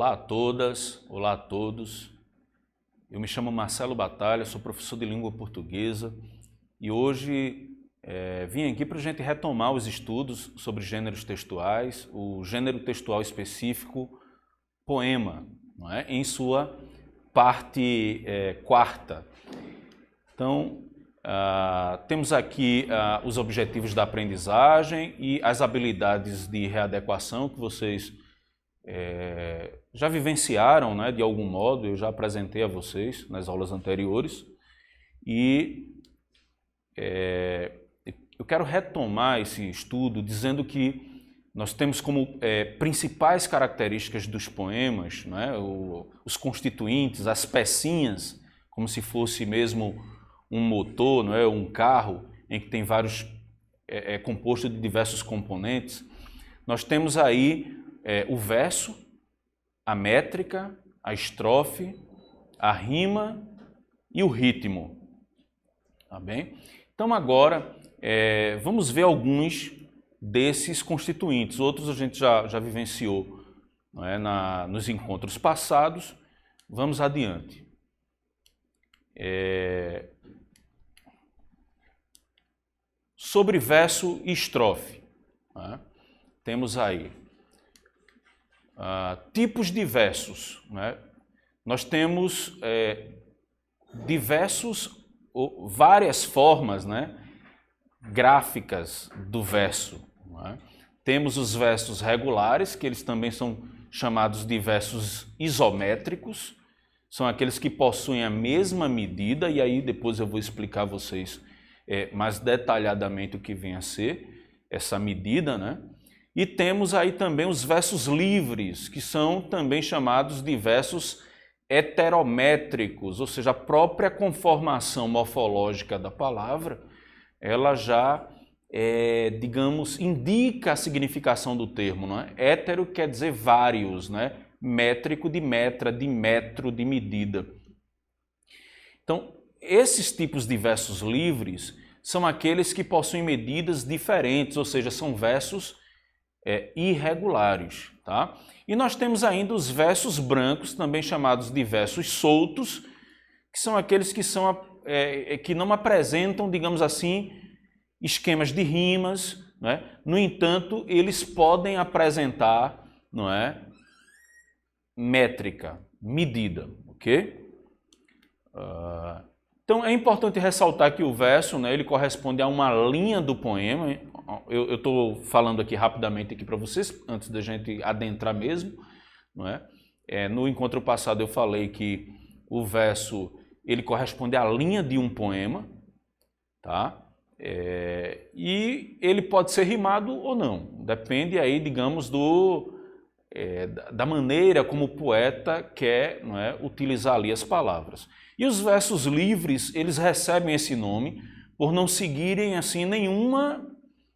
Olá a todas, olá a todos. Eu me chamo Marcelo Batalha, sou professor de língua portuguesa e hoje vim aqui para a gente retomar os estudos sobre gêneros textuais, o gênero textual específico, poema, não é? Em sua parte quarta. Então, temos aqui os objetivos da aprendizagem e as habilidades de readequação que vocês já vivenciaram, né, de algum modo. Eu já apresentei a vocês nas aulas anteriores e eu quero retomar esse estudo dizendo que nós temos como principais características dos poemas, né, os constituintes, as pecinhas, como se fosse mesmo um motor, não é, um carro em que tem vários, composto de diversos componentes. Nós temos aí o verso, a métrica, a estrofe, a rima e o ritmo. Tá bem? Então agora vamos ver alguns desses constituintes. Outros a gente já vivenciou, não é, nos encontros passados. Vamos adiante. Sobre verso e estrofe, né? Temos aí tipos de versos, né? Nós temos várias formas, né, gráficas do verso, né? Temos os versos regulares, que eles também são chamados de versos isométricos, são aqueles que possuem a mesma medida, e aí depois eu vou explicar a vocês mais detalhadamente o que vem a ser essa medida, né? E temos aí também os versos livres, que são também chamados de versos heterométricos, ou seja, a própria conformação morfológica da palavra, ela já, digamos, indica a significação do termo, não é? Hétero quer dizer vários, né? Métrico de metra, de metro, de medida. Então, esses tipos de versos livres são aqueles que possuem medidas diferentes, ou seja, são versos irregulares, tá? E nós temos ainda os versos brancos, também chamados de versos soltos, que são aqueles que não apresentam, digamos assim, esquemas de rimas, não é? No entanto, eles podem apresentar, não é, métrica, medida, ok? Então é importante ressaltar que o verso, né, ele corresponde a uma linha do poema. Eu estou falando aqui rapidamente aqui para vocês, antes da gente adentrar mesmo, não é? No encontro passado eu falei que o verso ele corresponde à linha de um poema, tá? E ele pode ser rimado ou não, depende aí, digamos, da maneira como o poeta quer, não é, utilizar ali as palavras. E os versos livres, eles recebem esse nome por não seguirem assim nenhuma,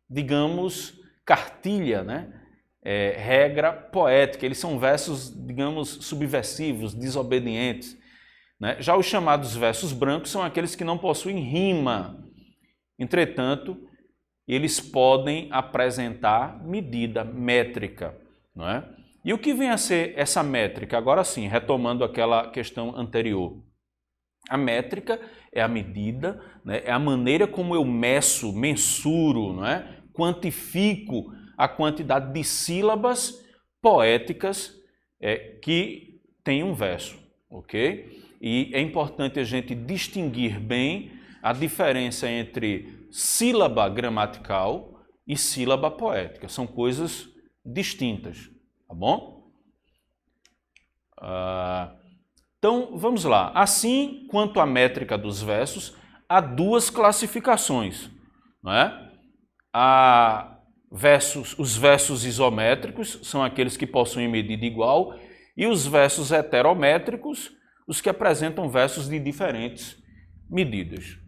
digamos, cartilha, né? Regra poética. Eles são versos, digamos, subversivos, desobedientes, né? Já os chamados versos brancos são aqueles que não possuem rima. Entretanto, eles podem apresentar medida, métrica, não é? E o que vem a ser essa métrica? Agora sim, retomando aquela questão anterior. A métrica é a medida, né? É a maneira como eu mensuro, não é? Quantifico a quantidade de sílabas poéticas que tem um verso, ok? E é importante a gente distinguir bem a diferença entre sílaba gramatical e sílaba poética. São coisas distintas, tá bom? Então, vamos lá. Assim quanto à métrica dos versos, há duas classificações, não é? Os versos isométricos são aqueles que possuem medida igual, e os versos heterométricos, os que apresentam versos de diferentes medidas.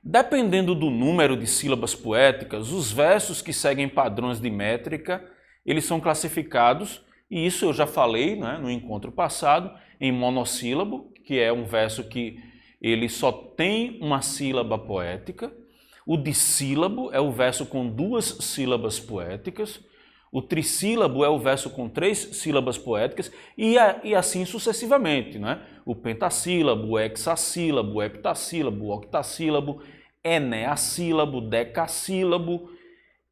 Dependendo do número de sílabas poéticas, os versos que seguem padrões de métrica, eles são classificados, e isso eu já falei, né, no encontro passado, em monossílabo, que é um verso que ele só tem uma sílaba poética. O dissílabo é o verso com duas sílabas poéticas. O trissílabo é o verso com 3 sílabas poéticas e assim sucessivamente, né? O pentassílabo, o hexassílabo, o heptassílabo, o octassílabo, eneassílabo, decassílabo,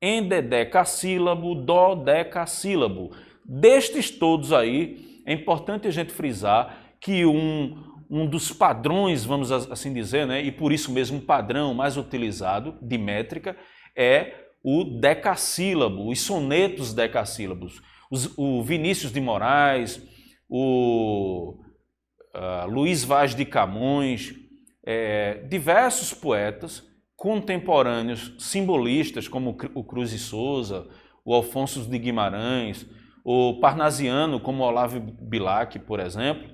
endedecassílabo, dodecassílabo. Destes todos aí, é importante a gente frisar que um dos padrões, vamos assim dizer, né? E por isso mesmo um padrão mais utilizado de métrica é o decassílabo, os sonetos decassílabos. O Vinícius de Moraes, o Luiz Vaz de Camões, diversos poetas contemporâneos simbolistas, como o Cruz de Souza, o Alfonso de Guimarães, o parnasiano, como Olavo Bilac, por exemplo,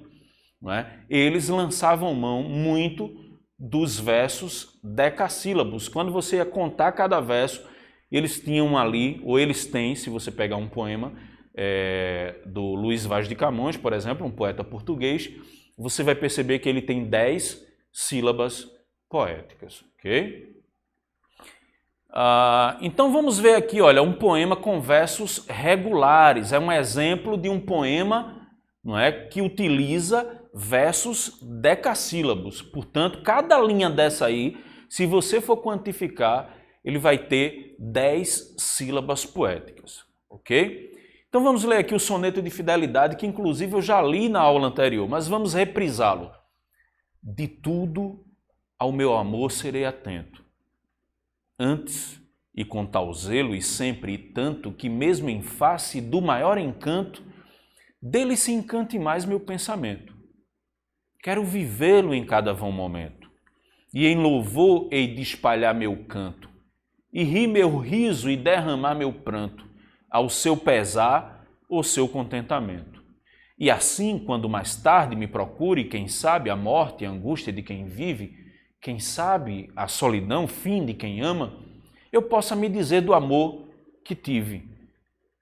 não é? Eles lançavam mão muito dos versos decassílabos. Quando você ia contar cada verso, eles tinham ali, ou eles têm, se você pegar um poema do Luiz Vaz de Camões, por exemplo, um poeta português, você vai perceber que ele tem 10 sílabas poéticas, ok? Então vamos ver aqui, olha, um poema com versos regulares. É um exemplo de um poema, não é, que utiliza versos decassílabos. Portanto, cada linha dessa aí, se você for quantificar, ele vai ter 10 sílabas poéticas, ok? Então vamos ler aqui o soneto de fidelidade, que inclusive eu já li na aula anterior, mas vamos reprisá-lo. De tudo ao meu amor serei atento. Antes, e com tal zelo e sempre e tanto, que mesmo em face do maior encanto, dele se encante mais meu pensamento. Quero vivê-lo em cada vão momento, e em louvor hei de espalhar meu canto, e rir meu riso e derramar meu pranto, ao seu pesar ou seu contentamento. E assim, quando mais tarde me procure, quem sabe, a morte e a angústia de quem vive, quem sabe a solidão, fim de quem ama, eu possa me dizer do amor que tive,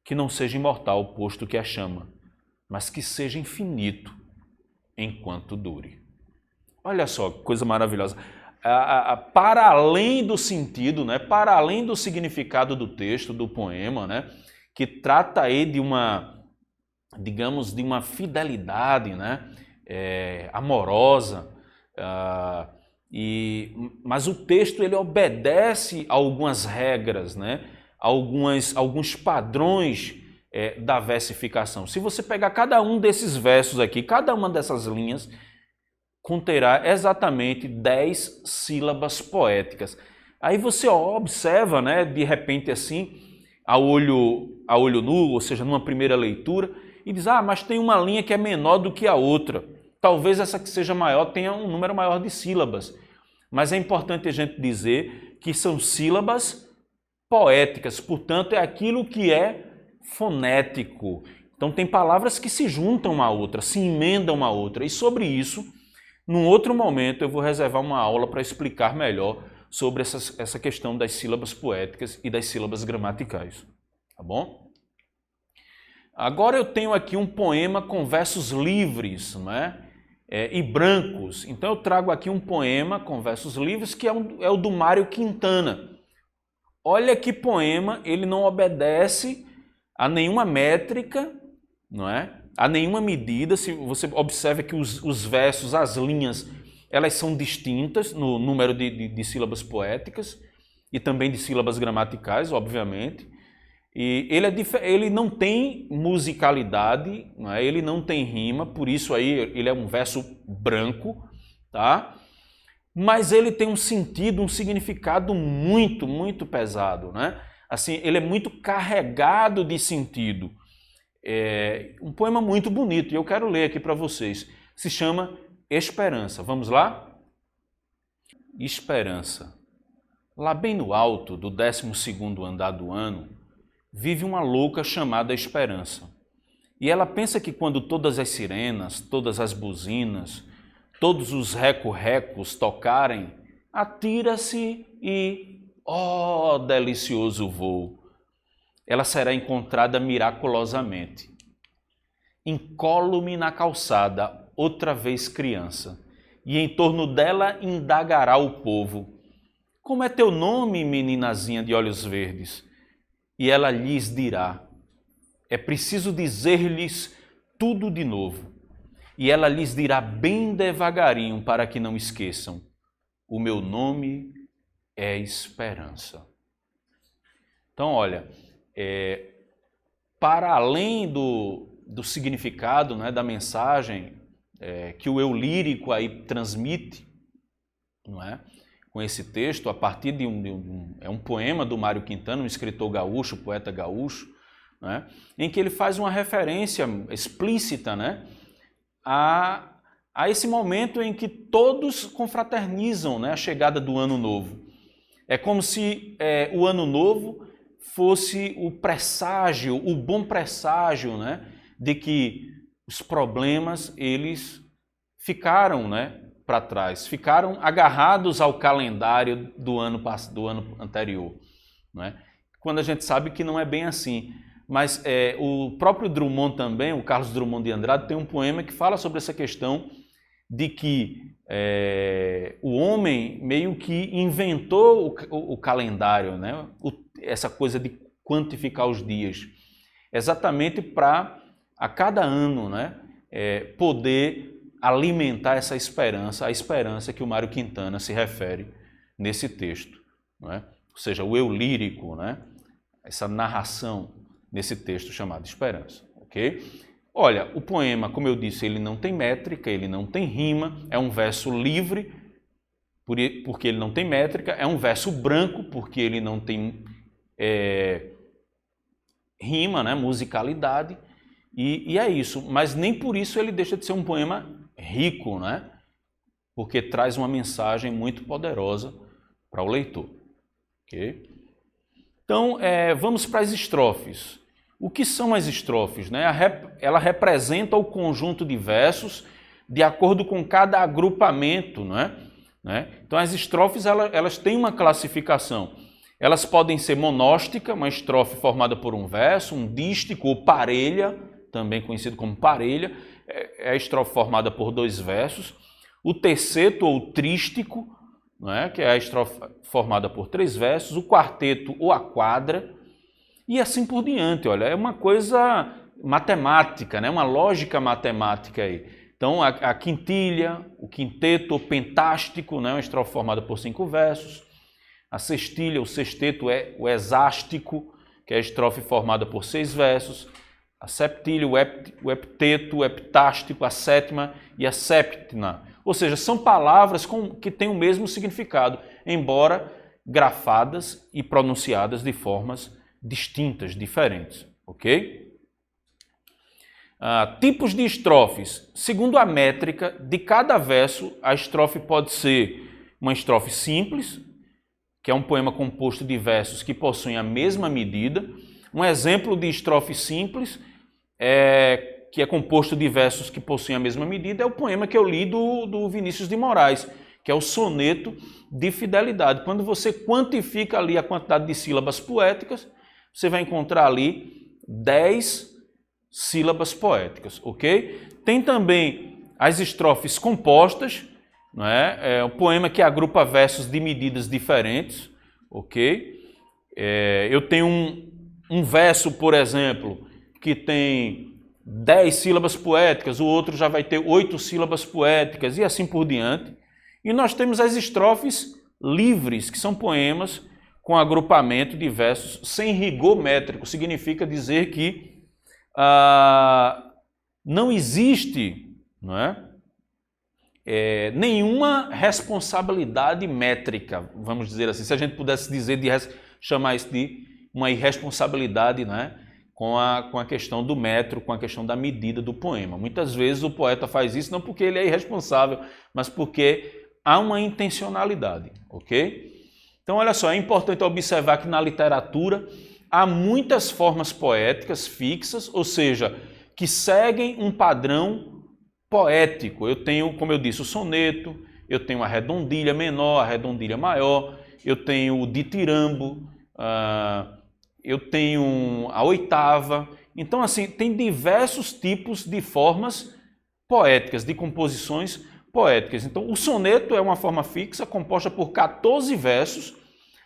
que não seja imortal, posto que a chama, mas que seja infinito enquanto dure. Olha só, que coisa maravilhosa. Para além do sentido, né, para além do significado do texto, do poema, né, que trata aí de uma, digamos, de uma fidelidade, né, amorosa, mas o texto ele obedece a algumas regras, né? Alguns padrões da versificação. Se você pegar cada um desses versos aqui, cada uma dessas linhas, conterá exatamente 10 sílabas poéticas. Aí você observa, né, de repente assim, a olho nu, ou seja, numa primeira leitura, e diz, mas tem uma linha que é menor do que a outra. Talvez essa que seja maior tenha um número maior de sílabas, mas é importante a gente dizer que são sílabas poéticas, portanto é aquilo que é fonético. Então tem palavras que se juntam a outra, se emendam a outra, e sobre isso, num outro momento eu vou reservar uma aula para explicar melhor sobre essa questão das sílabas poéticas e das sílabas gramaticais, tá bom? Agora eu tenho aqui um poema com versos livres, não é? E brancos. Então eu trago aqui um poema com versos livres que é o do Mário Quintana. Olha que poema, ele não obedece a nenhuma métrica, não é? A nenhuma medida. Se você observa que os versos, as linhas, elas são distintas no número de sílabas poéticas e também de sílabas gramaticais, obviamente. E ele não tem musicalidade, não é? Ele não tem rima, por isso aí ele é um verso branco, tá? Mas ele tem um sentido, um significado muito, muito pesado, né? Assim, ele é muito carregado de sentido. É um poema muito bonito e eu quero ler aqui para vocês. Se chama Esperança. Vamos lá? Esperança. Lá bem no alto do 12º andar do ano, vive uma louca chamada Esperança. E ela pensa que quando todas as sirenas, todas as buzinas, todos os reco-recos tocarem, atira-se e, ó, delicioso voo, ela será encontrada miraculosamente. Incólume na calçada, outra vez criança, e em torno dela indagará o povo. Como é teu nome, meninazinha de olhos verdes? E ela lhes dirá, é preciso dizer-lhes tudo de novo. E ela lhes dirá bem devagarinho para que não esqueçam. O meu nome é esperança. Então, olha, para além do significado, né, da mensagem que o eu lírico aí transmite, não é? Com esse texto, a partir de um poema do Mário Quintana, um escritor gaúcho, poeta gaúcho, né, em que ele faz uma referência explícita, né, a esse momento em que todos confraternizam, né, a chegada do Ano Novo. É como se o Ano Novo fosse o presságio, o bom presságio, né, de que os problemas eles ficaram, né, para trás, ficaram agarrados ao calendário do ano anterior, né? Quando a gente sabe que não é bem assim. Mas o próprio Drummond também, o Carlos Drummond de Andrade, tem um poema que fala sobre essa questão de que o homem meio que inventou o calendário, né? Essa coisa de quantificar os dias, exatamente para a cada ano, né, poder alimentar essa esperança, a esperança que o Mário Quintana se refere nesse texto, não é? Ou seja, o eu lírico, né, essa narração nesse texto chamado Esperança, ok? Olha, o poema, como eu disse, ele não tem métrica, ele não tem rima, é um verso livre, porque ele não tem métrica, é um verso branco, porque ele não tem rima, né, musicalidade, e é isso, mas nem por isso ele deixa de ser um poema rico, né? Porque traz uma mensagem muito poderosa para o leitor. Okay? Então, vamos para as estrofes. O que são as estrofes? Né? Ela representa o conjunto de versos de acordo com cada agrupamento. Né? Então, as estrofes elas têm uma classificação. Elas podem ser monóstica, uma estrofe formada por um verso, um dístico ou parelha, também conhecido como parelha, é a estrofe formada por 2 versos. O terceto ou trístico, né, que é a estrofe formada por 3 versos. O quarteto ou a quadra. E assim por diante. Olha, é uma coisa matemática, né, uma lógica matemática aí. Então, a quintilha, o quinteto ou pentástico, né, uma estrofe formada por 5 versos. A sextilha, o sexteto é o hexástico, que é a estrofe formada por 6 versos. A septilha, o hepteto, o heptástico, a sétima e a séptima. Ou seja, são palavras que têm o mesmo significado, embora grafadas e pronunciadas de formas distintas, diferentes. Ok? Tipos de estrofes. Segundo a métrica de cada verso, a estrofe pode ser uma estrofe simples, que é um poema composto de versos que possuem a mesma medida. Um exemplo de estrofe simples, que é composto de versos que possuem a mesma medida, é o poema que eu li do Vinícius de Moraes, que é o soneto de fidelidade. Quando você quantifica ali a quantidade de sílabas poéticas, você vai encontrar ali 10 sílabas poéticas, ok? Tem também as estrofes compostas, não é? É um poema que agrupa versos de medidas diferentes, ok? Eu tenho um verso, por exemplo, que tem 10 sílabas poéticas, o outro já vai ter 8 sílabas poéticas e assim por diante. E nós temos as estrofes livres, que são poemas com agrupamento de versos sem rigor métrico. Significa dizer que não existe, não é? Nenhuma responsabilidade métrica, vamos dizer assim, se a gente pudesse dizer chamar isso de uma irresponsabilidade, né, com a questão do metro, com a questão da medida do poema. Muitas vezes o poeta faz isso não porque ele é irresponsável, mas porque há uma intencionalidade, ok? Então, olha só, é importante observar que na literatura há muitas formas poéticas fixas, ou seja, que seguem um padrão poético. Eu tenho, como eu disse, o soneto, eu tenho a redondilha menor, a redondilha maior, eu tenho o ditirambo, eu tenho a oitava. Então, assim, tem diversos tipos de formas poéticas, de composições poéticas. Então, o soneto é uma forma fixa, composta por 14 versos,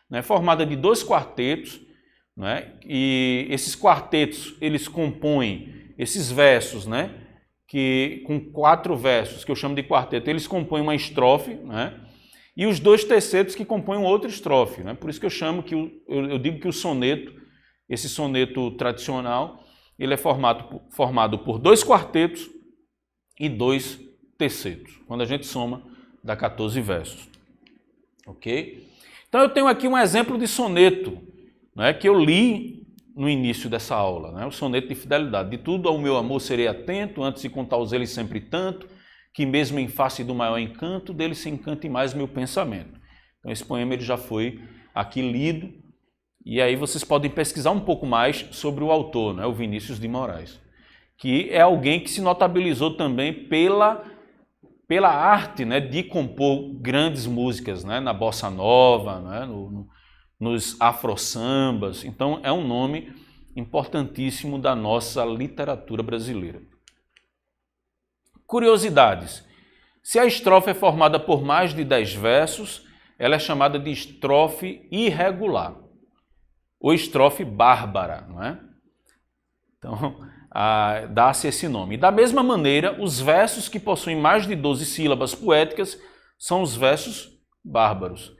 né, formada de 2 quartetos, não é? E esses quartetos, eles compõem esses versos, né? Que com 4 versos, que eu chamo de quarteto, eles compõem uma estrofe, né? E os 2 tercetos que compõem outra estrofe, né? Por isso que eu chamo que eu digo que o soneto, esse soneto tradicional, ele é formado por 2 quartetos e 2 tercetos. Quando a gente soma, dá 14 versos. Ok? Então eu tenho aqui um exemplo de soneto, né, que eu li no início dessa aula, né, o soneto de fidelidade. De tudo ao meu amor serei atento, antes de contar os eles sempre tanto, que mesmo em face do maior encanto, dele se encante mais meu pensamento. Então esse poema ele já foi aqui lido, e aí vocês podem pesquisar um pouco mais sobre o autor, né, o Vinícius de Moraes, que é alguém que se notabilizou também pela arte, né, de compor grandes músicas, né, na bossa nova, né, nos afro-sambas. Então é um nome importantíssimo da nossa literatura brasileira. Curiosidades. Se a estrofe é formada por mais de 10 versos, ela é chamada de estrofe irregular, ou estrofe bárbara, não é? Então, dá-se esse nome. Da mesma maneira, os versos que possuem mais de 12 sílabas poéticas são os versos bárbaros.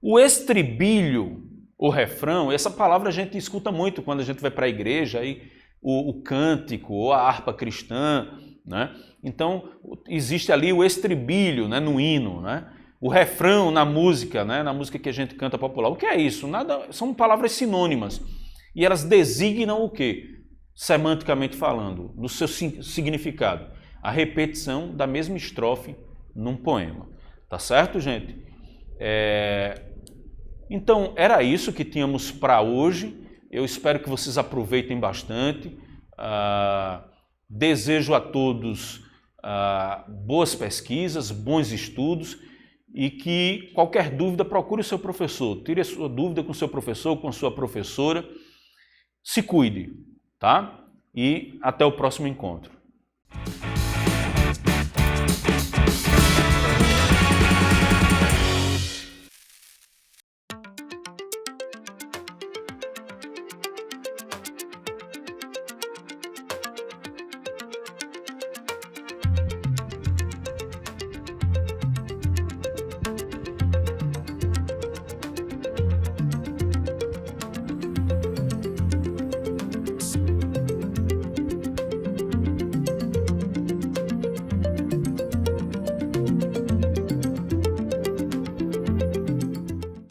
O estribilho, o refrão, essa palavra a gente escuta muito quando a gente vai para a igreja, aí, o cântico ou a harpa cristã, né? Então, existe ali o estribilho, né, no hino, né? O refrão na música, né, na música que a gente canta popular. O que é isso? Nada, são palavras sinônimas. E elas designam o quê? Semanticamente falando, no seu significado, a repetição da mesma estrofe num poema. Tá certo, gente? Então, era isso que tínhamos para hoje. Eu espero que vocês aproveitem bastante. Desejo a todos boas pesquisas, bons estudos, e que qualquer dúvida procure o seu professor. Tire a sua dúvida com o seu professor, com a sua professora. Se cuide. Tá? E até o próximo encontro.